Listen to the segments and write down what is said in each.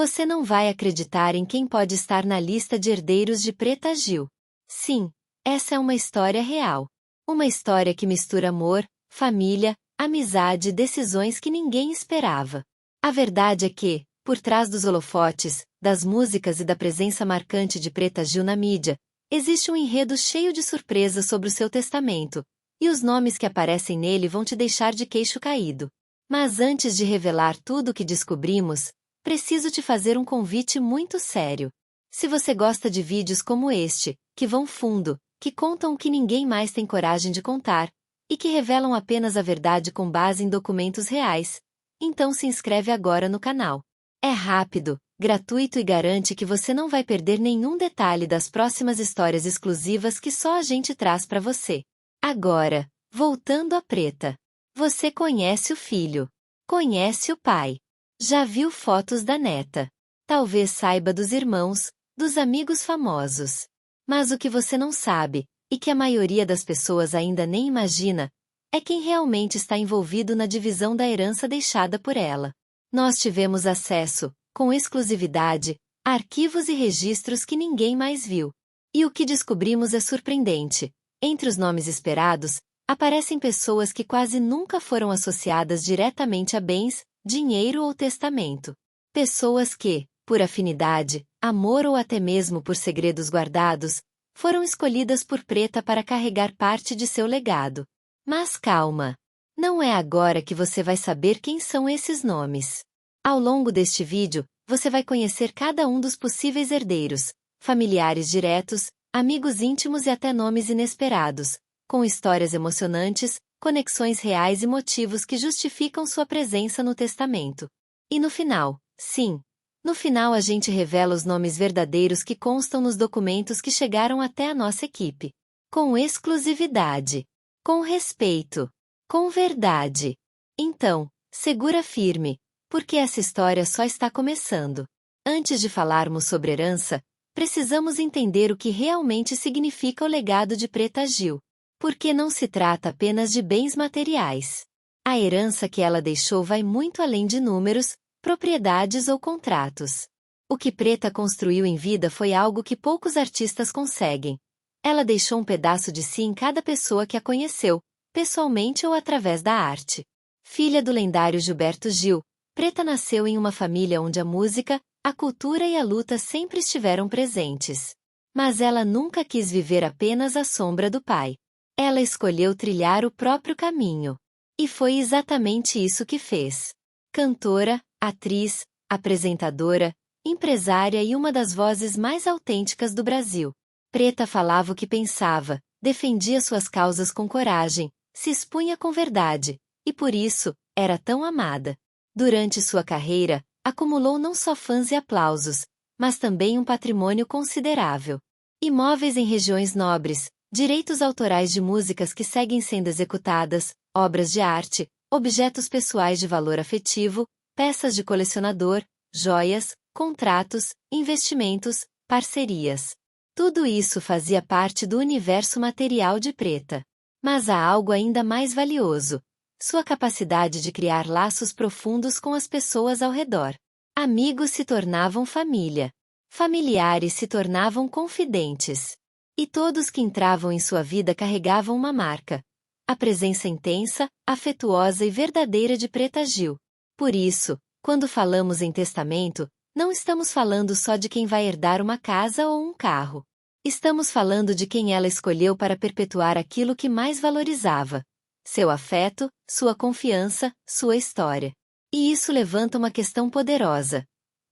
Você não vai acreditar em quem pode estar na lista de herdeiros de Preta Gil. Sim, essa é uma história real. Uma história que mistura amor, família, amizade e decisões que ninguém esperava. A verdade é que, por trás dos holofotes, das músicas e da presença marcante de Preta Gil na mídia, existe um enredo cheio de surpresas sobre o seu testamento, e os nomes que aparecem nele vão te deixar de queixo caído. Mas antes de revelar tudo o que descobrimos, preciso te fazer um convite muito sério. Se você gosta de vídeos como este, que vão fundo, que contam o que ninguém mais tem coragem de contar, e que revelam apenas a verdade com base em documentos reais, então se inscreve agora no canal. É rápido, gratuito e garante que você não vai perder nenhum detalhe das próximas histórias exclusivas que só a gente traz para você. Agora, voltando à Preta. Você conhece o filho. Conhece o pai. Já viu fotos da neta. Talvez saiba dos irmãos, dos amigos famosos. Mas o que você não sabe, e que a maioria das pessoas ainda nem imagina, é quem realmente está envolvido na divisão da herança deixada por ela. Nós tivemos acesso, com exclusividade, a arquivos e registros que ninguém mais viu. E o que descobrimos é surpreendente. Entre os nomes esperados, aparecem pessoas que quase nunca foram associadas diretamente a bens, dinheiro ou testamento. Pessoas que, por afinidade, amor ou até mesmo por segredos guardados, foram escolhidas por Preta para carregar parte de seu legado. Mas calma! Não é agora que você vai saber quem são esses nomes. Ao longo deste vídeo, você vai conhecer cada um dos possíveis herdeiros, familiares diretos, amigos íntimos e até nomes inesperados, com histórias emocionantes, conexões reais e motivos que justificam sua presença no testamento. E no final, sim, no final a gente revela os nomes verdadeiros que constam nos documentos que chegaram até a nossa equipe. Com exclusividade. Com respeito. Com verdade. Então, segura firme, porque essa história só está começando. Antes de falarmos sobre herança, precisamos entender o que realmente significa o legado de Preta Gil. Porque não se trata apenas de bens materiais. A herança que ela deixou vai muito além de números, propriedades ou contratos. O que Preta construiu em vida foi algo que poucos artistas conseguem. Ela deixou um pedaço de si em cada pessoa que a conheceu, pessoalmente ou através da arte. Filha do lendário Gilberto Gil, Preta nasceu em uma família onde a música, a cultura e a luta sempre estiveram presentes. Mas ela nunca quis viver apenas à sombra do pai. Ela escolheu trilhar o próprio caminho. E foi exatamente isso que fez. Cantora, atriz, apresentadora, empresária e uma das vozes mais autênticas do Brasil. Preta falava o que pensava, defendia suas causas com coragem, se expunha com verdade, e por isso, era tão amada. Durante sua carreira, acumulou não só fãs e aplausos, mas também um patrimônio considerável. Imóveis em regiões nobres, direitos autorais de músicas que seguem sendo executadas, obras de arte, objetos pessoais de valor afetivo, peças de colecionador, joias, contratos, investimentos, parcerias. Tudo isso fazia parte do universo material de Preta. Mas há algo ainda mais valioso: sua capacidade de criar laços profundos com as pessoas ao redor. Amigos se tornavam família. Familiares se tornavam confidentes. E todos que entravam em sua vida carregavam uma marca. A presença intensa, afetuosa e verdadeira de Preta Gil. Por isso, quando falamos em testamento, não estamos falando só de quem vai herdar uma casa ou um carro. Estamos falando de quem ela escolheu para perpetuar aquilo que mais valorizava: seu afeto, sua confiança, sua história. E isso levanta uma questão poderosa.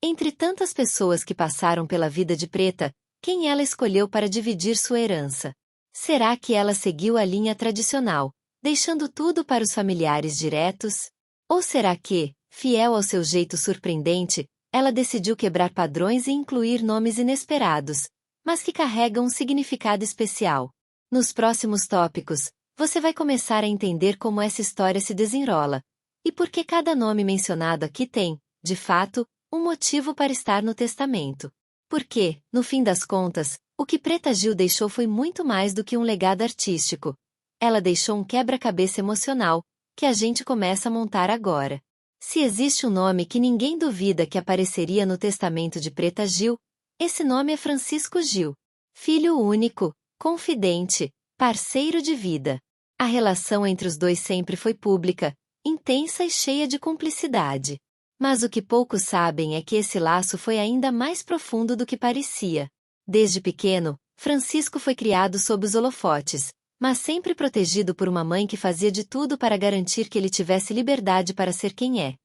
Entre tantas pessoas que passaram pela vida de Preta, quem ela escolheu para dividir sua herança? Será que ela seguiu a linha tradicional, deixando tudo para os familiares diretos? Ou será que, fiel ao seu jeito surpreendente, ela decidiu quebrar padrões e incluir nomes inesperados, mas que carregam um significado especial? Nos próximos tópicos, você vai começar a entender como essa história se desenrola, e por que cada nome mencionado aqui tem, de fato, um motivo para estar no testamento. Porque, no fim das contas, o que Preta Gil deixou foi muito mais do que um legado artístico. Ela deixou um quebra-cabeça emocional, que a gente começa a montar agora. Se existe um nome que ninguém duvida que apareceria no testamento de Preta Gil, esse nome é Francisco Gil. Filho único, confidente, parceiro de vida. A relação entre os dois sempre foi pública, intensa e cheia de cumplicidade. Mas o que poucos sabem é que esse laço foi ainda mais profundo do que parecia. Desde pequeno, Francisco foi criado sob os holofotes, mas sempre protegido por uma mãe que fazia de tudo para garantir que ele tivesse liberdade para ser quem é.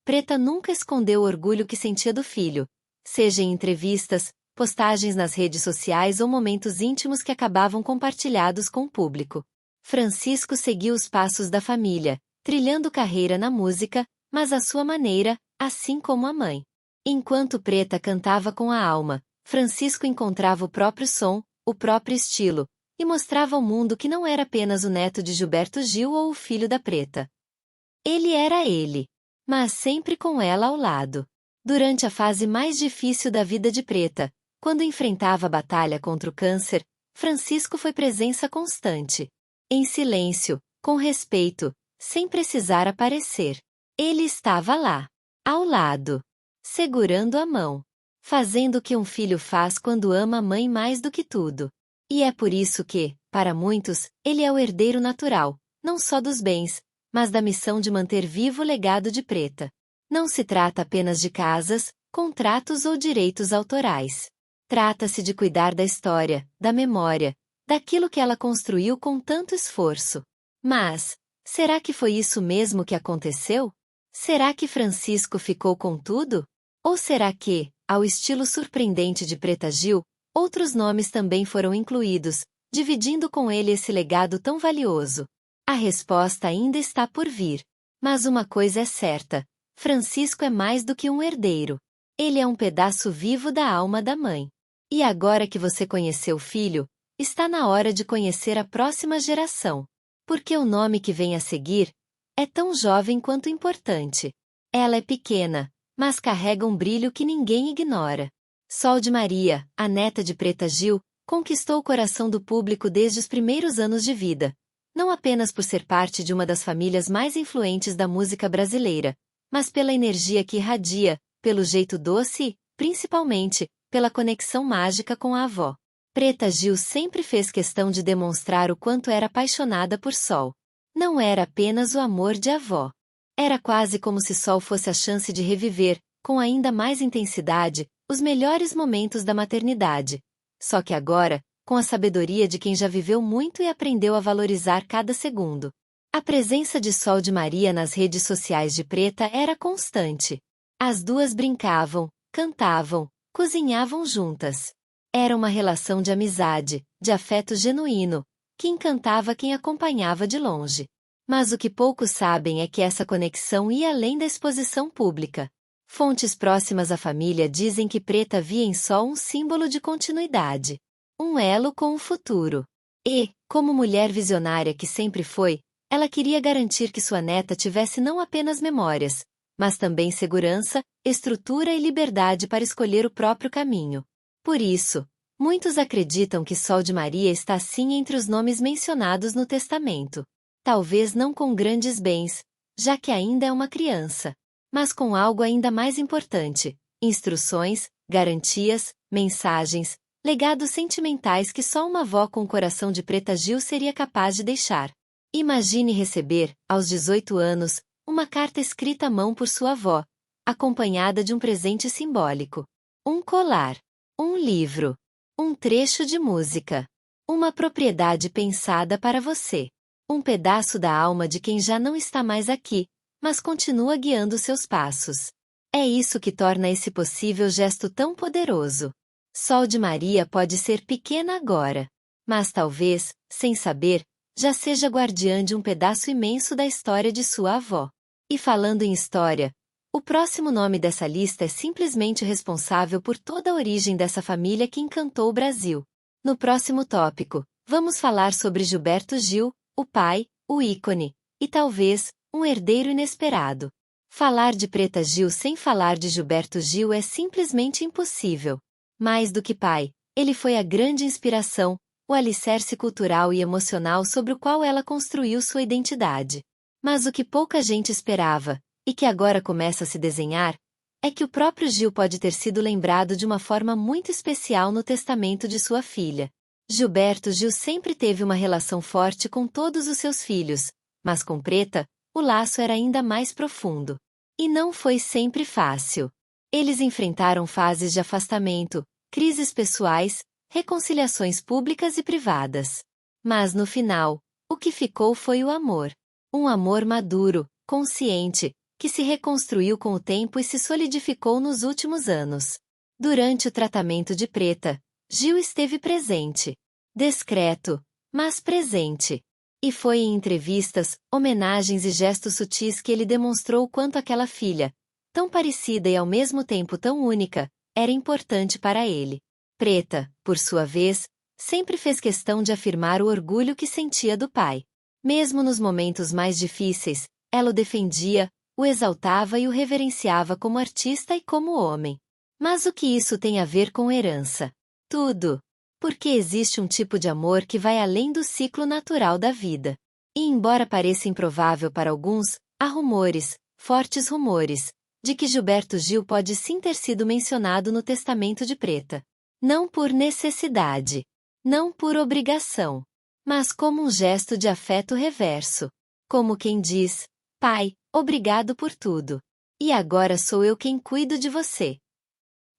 Preta nunca escondeu o orgulho que sentia do filho, seja em entrevistas, postagens nas redes sociais ou momentos íntimos que acabavam compartilhados com o público. Francisco seguiu os passos da família, trilhando carreira na música, mas à sua maneira, assim como a mãe. Enquanto Preta cantava com a alma, Francisco encontrava o próprio som, o próprio estilo, e mostrava ao mundo que não era apenas o neto de Gilberto Gil ou o filho da Preta. Ele era ele, mas sempre com ela ao lado. Durante a fase mais difícil da vida de Preta, quando enfrentava a batalha contra o câncer, Francisco foi presença constante. Em silêncio, com respeito, sem precisar aparecer. Ele estava lá, ao lado, segurando a mão, fazendo o que um filho faz quando ama a mãe mais do que tudo. E é por isso que, para muitos, ele é o herdeiro natural, não só dos bens, mas da missão de manter vivo o legado de Preta. Não se trata apenas de casas, contratos ou direitos autorais. Trata-se de cuidar da história, da memória, daquilo que ela construiu com tanto esforço. Mas, será que foi isso mesmo que aconteceu? Será que Francisco ficou com tudo? Ou será que, ao estilo surpreendente de Preta Gil, outros nomes também foram incluídos, dividindo com ele esse legado tão valioso? A resposta ainda está por vir. Mas uma coisa é certa: Francisco é mais do que um herdeiro. Ele é um pedaço vivo da alma da mãe. E agora que você conheceu o filho, está na hora de conhecer a próxima geração. Porque o nome que vem a seguir é tão jovem quanto importante. Ela é pequena, mas carrega um brilho que ninguém ignora. Sol de Maria, a neta de Preta Gil, conquistou o coração do público desde os primeiros anos de vida. Não apenas por ser parte de uma das famílias mais influentes da música brasileira, mas pela energia que irradia, pelo jeito doce e, principalmente, pela conexão mágica com a avó. Preta Gil sempre fez questão de demonstrar o quanto era apaixonada por Sol. Não era apenas o amor de avó. Era quase como se Sol fosse a chance de reviver, com ainda mais intensidade, os melhores momentos da maternidade. Só que agora, com a sabedoria de quem já viveu muito e aprendeu a valorizar cada segundo. A presença de Sol de Maria nas redes sociais de Preta era constante. As duas brincavam, cantavam, cozinhavam juntas. Era uma relação de amizade, de afeto genuíno, que encantava quem acompanhava de longe. Mas o que poucos sabem é que essa conexão ia além da exposição pública. Fontes próximas à família dizem que Preta via em Sol um símbolo de continuidade. Um elo com o futuro. E, como mulher visionária que sempre foi, ela queria garantir que sua neta tivesse não apenas memórias, mas também segurança, estrutura e liberdade para escolher o próprio caminho. Por isso, muitos acreditam que Sol de Maria está sim entre os nomes mencionados no testamento. Talvez não com grandes bens, já que ainda é uma criança, mas com algo ainda mais importante: instruções, garantias, mensagens, legados sentimentais que só uma avó com o coração de Preta Gil seria capaz de deixar. Imagine receber, aos 18 anos, uma carta escrita à mão por sua avó, acompanhada de um presente simbólico. Um colar. Um livro. Um trecho de música. Uma propriedade pensada para você. Um pedaço da alma de quem já não está mais aqui, mas continua guiando seus passos. É isso que torna esse possível gesto tão poderoso. Sol de Maria pode ser pequena agora, mas talvez, sem saber, já seja guardiã de um pedaço imenso da história de sua avó. E falando em história, o próximo nome dessa lista é simplesmente responsável por toda a origem dessa família que encantou o Brasil. No próximo tópico, vamos falar sobre Gilberto Gil, o pai, o ícone, e talvez, um herdeiro inesperado. Falar de Preta Gil sem falar de Gilberto Gil é simplesmente impossível. Mais do que pai, ele foi a grande inspiração, o alicerce cultural e emocional sobre o qual ela construiu sua identidade. Mas o que pouca gente esperava e que agora começa a se desenhar, é que o próprio Gil pode ter sido lembrado de uma forma muito especial no testamento de sua filha. Gilberto Gil sempre teve uma relação forte com todos os seus filhos, mas com Preta, o laço era ainda mais profundo. E não foi sempre fácil. Eles enfrentaram fases de afastamento, crises pessoais, reconciliações públicas e privadas. Mas no final, o que ficou foi o amor. Um amor maduro, consciente, que se reconstruiu com o tempo e se solidificou nos últimos anos. Durante o tratamento de Preta, Gil esteve presente. Discreto, mas presente. E foi em entrevistas, homenagens e gestos sutis que ele demonstrou o quanto aquela filha, tão parecida e ao mesmo tempo tão única, era importante para ele. Preta, por sua vez, sempre fez questão de afirmar o orgulho que sentia do pai. Mesmo nos momentos mais difíceis, ela o defendia, o exaltava e o reverenciava como artista e como homem. Mas o que isso tem a ver com herança? Tudo. Porque existe um tipo de amor que vai além do ciclo natural da vida. E embora pareça improvável para alguns, há rumores, fortes rumores, de que Gilberto Gil pode sim ter sido mencionado no testamento de Preta. Não por necessidade. Não por obrigação. Mas como um gesto de afeto reverso. Como quem diz, pai, obrigado por tudo. E agora sou eu quem cuido de você.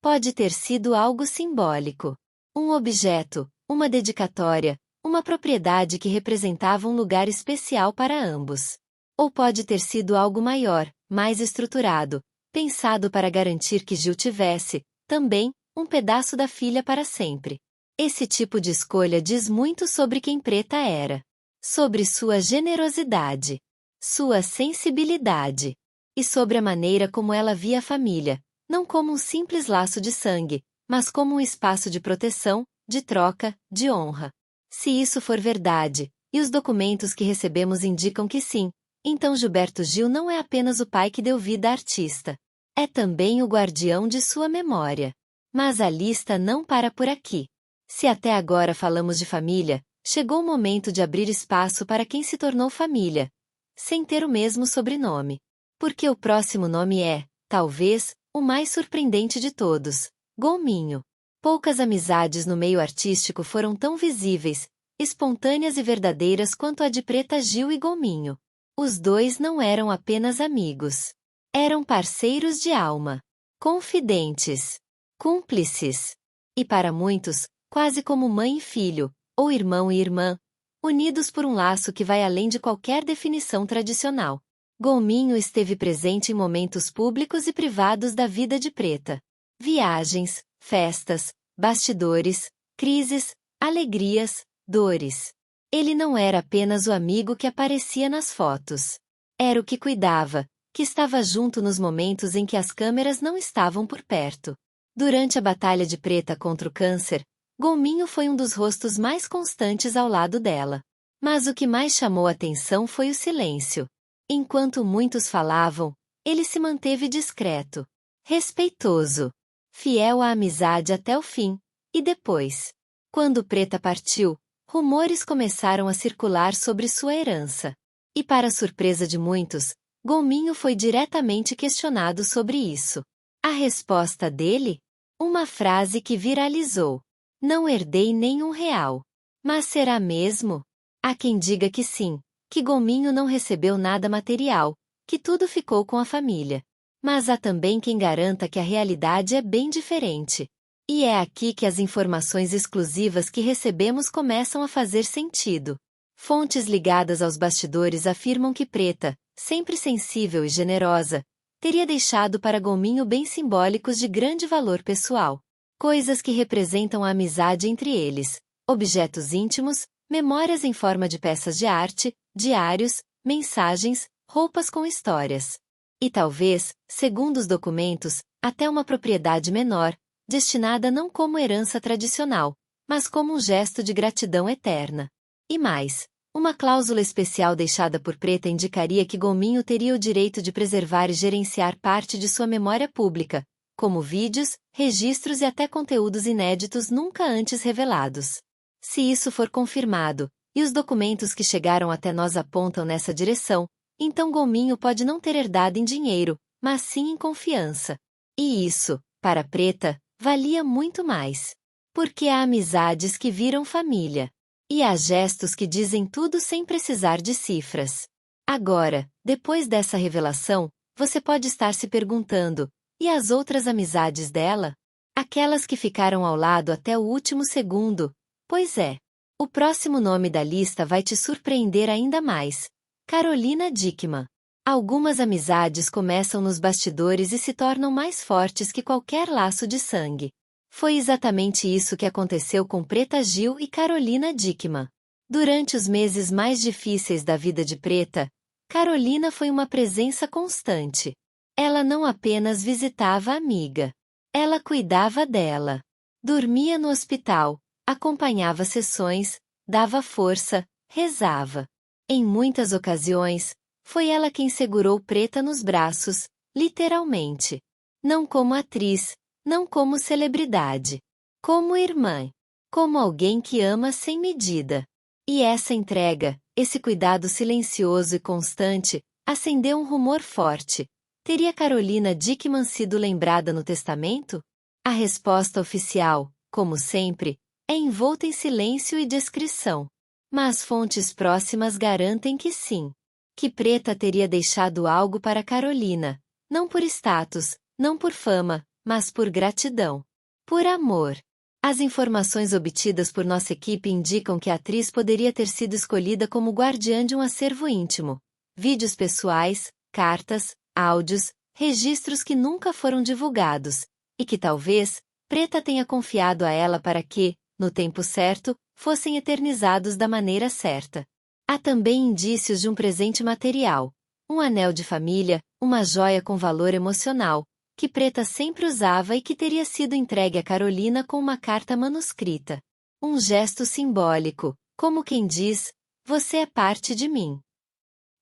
Pode ter sido algo simbólico. Um objeto, uma dedicatória, uma propriedade que representava um lugar especial para ambos. Ou pode ter sido algo maior, mais estruturado, pensado para garantir que Gil tivesse, também, um pedaço da filha para sempre. Esse tipo de escolha diz muito sobre quem Preta era. Sobre sua generosidade. Sua sensibilidade. E sobre a maneira como ela via a família, não como um simples laço de sangue, mas como um espaço de proteção, de troca, de honra. Se isso for verdade, e os documentos que recebemos indicam que sim, então Gilberto Gil não é apenas o pai que deu vida à artista. É também o guardião de sua memória. Mas a lista não para por aqui. Se até agora falamos de família, chegou o momento de abrir espaço para quem se tornou família, sem ter o mesmo sobrenome. Porque o próximo nome é, talvez, o mais surpreendente de todos. Gominho. Poucas amizades no meio artístico foram tão visíveis, espontâneas e verdadeiras quanto a de Preta Gil e Gominho. Os dois não eram apenas amigos. Eram parceiros de alma. Confidentes. Cúmplices. E para muitos, quase como mãe e filho, ou irmão e irmã, unidos por um laço que vai além de qualquer definição tradicional. Gominho esteve presente em momentos públicos e privados da vida de Preta. Viagens, festas, bastidores, crises, alegrias, dores. Ele não era apenas o amigo que aparecia nas fotos. Era o que cuidava, que estava junto nos momentos em que as câmeras não estavam por perto. Durante a batalha de Preta contra o câncer, Gominho foi um dos rostos mais constantes ao lado dela. Mas o que mais chamou a atenção foi o silêncio. Enquanto muitos falavam, ele se manteve discreto, respeitoso, fiel à amizade até o fim, e depois. Quando Preta partiu, rumores começaram a circular sobre sua herança. E para surpresa de muitos, Gominho foi diretamente questionado sobre isso. A resposta dele? Uma frase que viralizou. Não herdei nenhum real. Mas será mesmo? Há quem diga que sim, que Gominho não recebeu nada material, que tudo ficou com a família. Mas há também quem garanta que a realidade é bem diferente. E é aqui que as informações exclusivas que recebemos começam a fazer sentido. Fontes ligadas aos bastidores afirmam que Preta, sempre sensível e generosa, teria deixado para Gominho bens simbólicos de grande valor pessoal. Coisas que representam a amizade entre eles, objetos íntimos, memórias em forma de peças de arte, diários, mensagens, roupas com histórias. E talvez, segundo os documentos, até uma propriedade menor, destinada não como herança tradicional, mas como um gesto de gratidão eterna. E mais, uma cláusula especial deixada por Preta indicaria que Gominho teria o direito de preservar e gerenciar parte de sua memória pública, como vídeos, registros e até conteúdos inéditos nunca antes revelados. Se isso for confirmado, e os documentos que chegaram até nós apontam nessa direção, então Gominho pode não ter herdado em dinheiro, mas sim em confiança. E isso, para Preta, valia muito mais. Porque há amizades que viram família. E há gestos que dizem tudo sem precisar de cifras. Agora, depois dessa revelação, você pode estar se perguntando, e as outras amizades dela? Aquelas que ficaram ao lado até o último segundo? Pois é. O próximo nome da lista vai te surpreender ainda mais. Carolina Dickmann. Algumas amizades começam nos bastidores e se tornam mais fortes que qualquer laço de sangue. Foi exatamente isso que aconteceu com Preta Gil e Carolina Dickmann. Durante os meses mais difíceis da vida de Preta, Carolina foi uma presença constante. Ela não apenas visitava a amiga. Ela cuidava dela. Dormia no hospital, acompanhava sessões, dava força, rezava. Em muitas ocasiões, foi ela quem segurou Preta nos braços, literalmente. Não como atriz, não como celebridade. Como irmã. Como alguém que ama sem medida. E essa entrega, esse cuidado silencioso e constante, acendeu um rumor forte. Teria Carolina Dickmann sido lembrada no testamento? A resposta oficial, como sempre, é envolta em silêncio e discrição. Mas fontes próximas garantem que sim. Que Preta teria deixado algo para Carolina, não por status, não por fama, mas por gratidão. Por amor. As informações obtidas por nossa equipe indicam que a atriz poderia ter sido escolhida como guardiã de um acervo íntimo. Vídeos pessoais, cartas, áudios, registros que nunca foram divulgados, e que talvez, Preta tenha confiado a ela para que, no tempo certo, fossem eternizados da maneira certa. Há também indícios de um presente material, um anel de família, uma joia com valor emocional, que Preta sempre usava e que teria sido entregue a Carolina com uma carta manuscrita. Um gesto simbólico, como quem diz, você é parte de mim.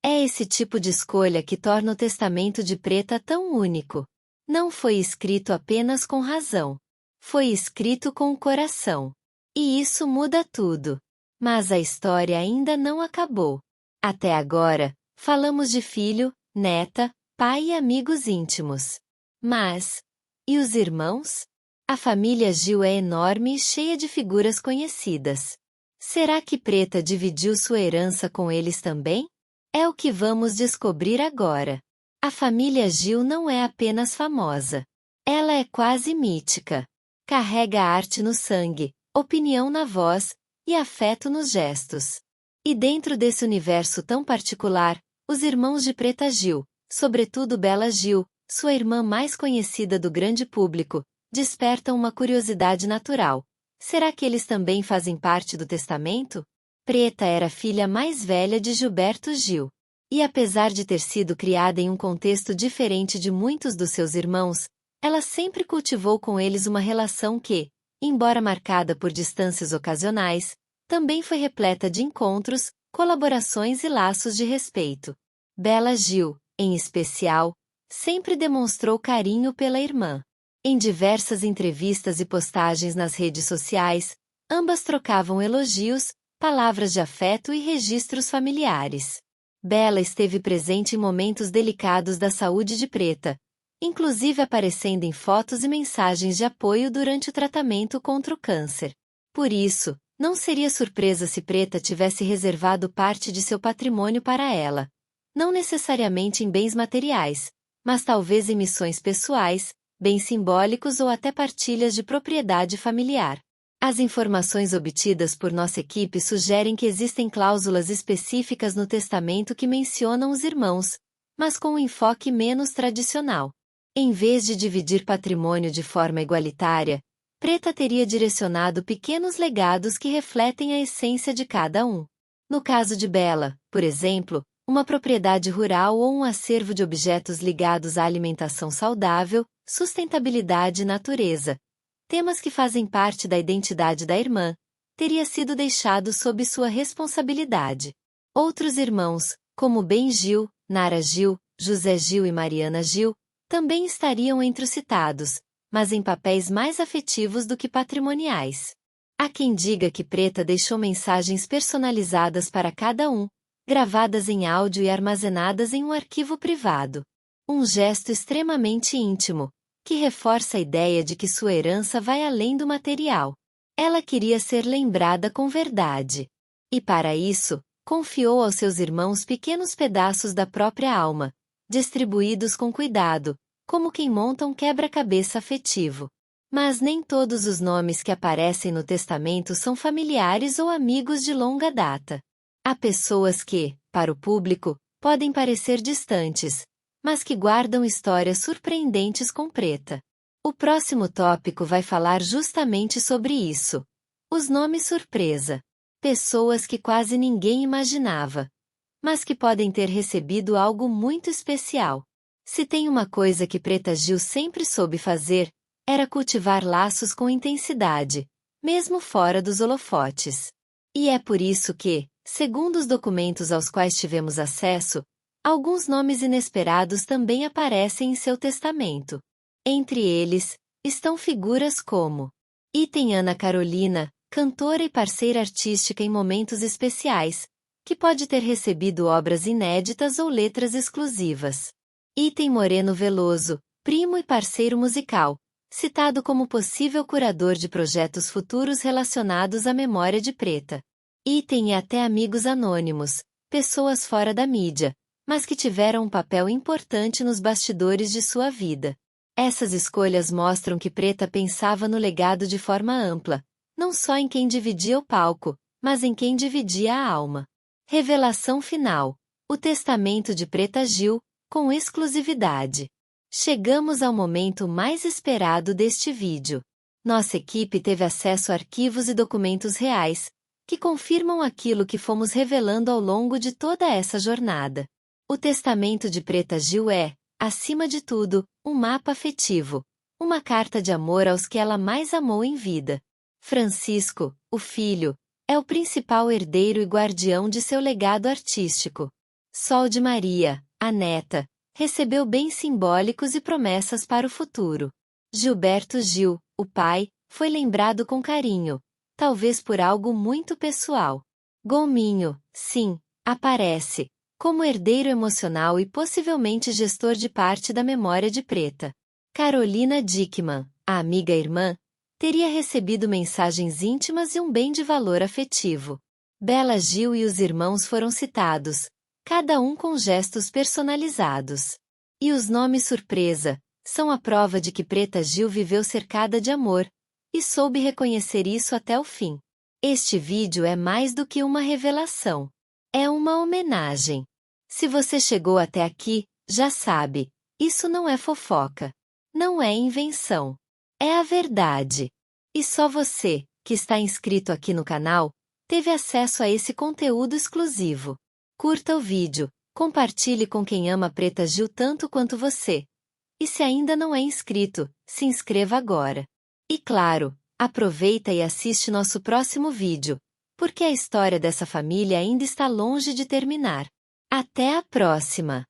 É esse tipo de escolha que torna o testamento de Preta tão único. Não foi escrito apenas com razão. Foi escrito com o coração. E isso muda tudo. Mas a história ainda não acabou. Até agora, falamos de filho, neta, pai e amigos íntimos. Mas, e os irmãos? A família Gil é enorme e cheia de figuras conhecidas. Será que Preta dividiu sua herança com eles também? É o que vamos descobrir agora. A família Gil não é apenas famosa. Ela é quase mítica. Carrega arte no sangue, opinião na voz, e afeto nos gestos. E dentro desse universo tão particular, os irmãos de Preta Gil, sobretudo Bela Gil, sua irmã mais conhecida do grande público, despertam uma curiosidade natural. Será que eles também fazem parte do testamento? Preta era a filha mais velha de Gilberto Gil. E apesar de ter sido criada em um contexto diferente de muitos dos seus irmãos, ela sempre cultivou com eles uma relação que, embora marcada por distâncias ocasionais, também foi repleta de encontros, colaborações e laços de respeito. Bela Gil, em especial, sempre demonstrou carinho pela irmã. Em diversas entrevistas e postagens nas redes sociais, ambas trocavam elogios, palavras de afeto e registros familiares. Bela esteve presente em momentos delicados da saúde de Preta, inclusive aparecendo em fotos e mensagens de apoio durante o tratamento contra o câncer. Por isso, não seria surpresa se Preta tivesse reservado parte de seu patrimônio para ela. Não necessariamente em bens materiais, mas talvez em missões pessoais, bens simbólicos ou até partilhas de propriedade familiar. As informações obtidas por nossa equipe sugerem que existem cláusulas específicas no testamento que mencionam os irmãos, mas com um enfoque menos tradicional. Em vez de dividir patrimônio de forma igualitária, Preta teria direcionado pequenos legados que refletem a essência de cada um. No caso de Bela, por exemplo, uma propriedade rural ou um acervo de objetos ligados à alimentação saudável, sustentabilidade e natureza, temas que fazem parte da identidade da irmã, teria sido deixado sob sua responsabilidade. Outros irmãos, como Ben Gil, Nara Gil, José Gil e Mariana Gil, também estariam entre os citados, mas em papéis mais afetivos do que patrimoniais. Há quem diga que Preta deixou mensagens personalizadas para cada um, gravadas em áudio e armazenadas em um arquivo privado. Um gesto extremamente íntimo, que reforça a ideia de que sua herança vai além do material. Ela queria ser lembrada com verdade. E para isso, confiou aos seus irmãos pequenos pedaços da própria alma, distribuídos com cuidado, como quem monta um quebra-cabeça afetivo. Mas nem todos os nomes que aparecem no testamento são familiares ou amigos de longa data. Há pessoas que, para o público, podem parecer distantes, mas que guardam histórias surpreendentes com Preta. O próximo tópico vai falar justamente sobre isso. Os nomes surpresa. Pessoas que quase ninguém imaginava, mas que podem ter recebido algo muito especial. Se tem uma coisa que Preta Gil sempre soube fazer, era cultivar laços com intensidade, mesmo fora dos holofotes. E é por isso que, segundo os documentos aos quais tivemos acesso, alguns nomes inesperados também aparecem em seu testamento. Entre eles, estão figuras como Item Ana Carolina, cantora e parceira artística em momentos especiais, que pode ter recebido obras inéditas ou letras exclusivas. Item Moreno Veloso, primo e parceiro musical, citado como possível curador de projetos futuros relacionados à memória de Preta. Item e até amigos anônimos, pessoas fora da mídia, mas que tiveram um papel importante nos bastidores de sua vida. Essas escolhas mostram que Preta pensava no legado de forma ampla, não só em quem dividia o palco, mas em quem dividia a alma. Revelação final. O testamento de Preta Gil, com exclusividade. Chegamos ao momento mais esperado deste vídeo. Nossa equipe teve acesso a arquivos e documentos reais, que confirmam aquilo que fomos revelando ao longo de toda essa jornada. O testamento de Preta Gil é, acima de tudo, um mapa afetivo, uma carta de amor aos que ela mais amou em vida. Francisco, o filho, é o principal herdeiro e guardião de seu legado artístico. Sol de Maria, a neta, recebeu bens simbólicos e promessas para o futuro. Gilberto Gil, o pai, foi lembrado com carinho, talvez por algo muito pessoal. Gominho, sim, aparece, como herdeiro emocional e possivelmente gestor de parte da memória de Preta. Carolina Dickmann, a amiga irmã, teria recebido mensagens íntimas e um bem de valor afetivo. Bela Gil e os irmãos foram citados, cada um com gestos personalizados. E os nomes surpresa são a prova de que Preta Gil viveu cercada de amor, e soube reconhecer isso até o fim. Este vídeo é mais do que uma revelação. É uma homenagem. Se você chegou até aqui, já sabe, isso não é fofoca. Não é invenção. É a verdade. E só você, que está inscrito aqui no canal, teve acesso a esse conteúdo exclusivo. Curta o vídeo, compartilhe com quem ama Preta Gil tanto quanto você. E se ainda não é inscrito, se inscreva agora. E claro, aproveita e assiste nosso próximo vídeo, porque a história dessa família ainda está longe de terminar. Até a próxima!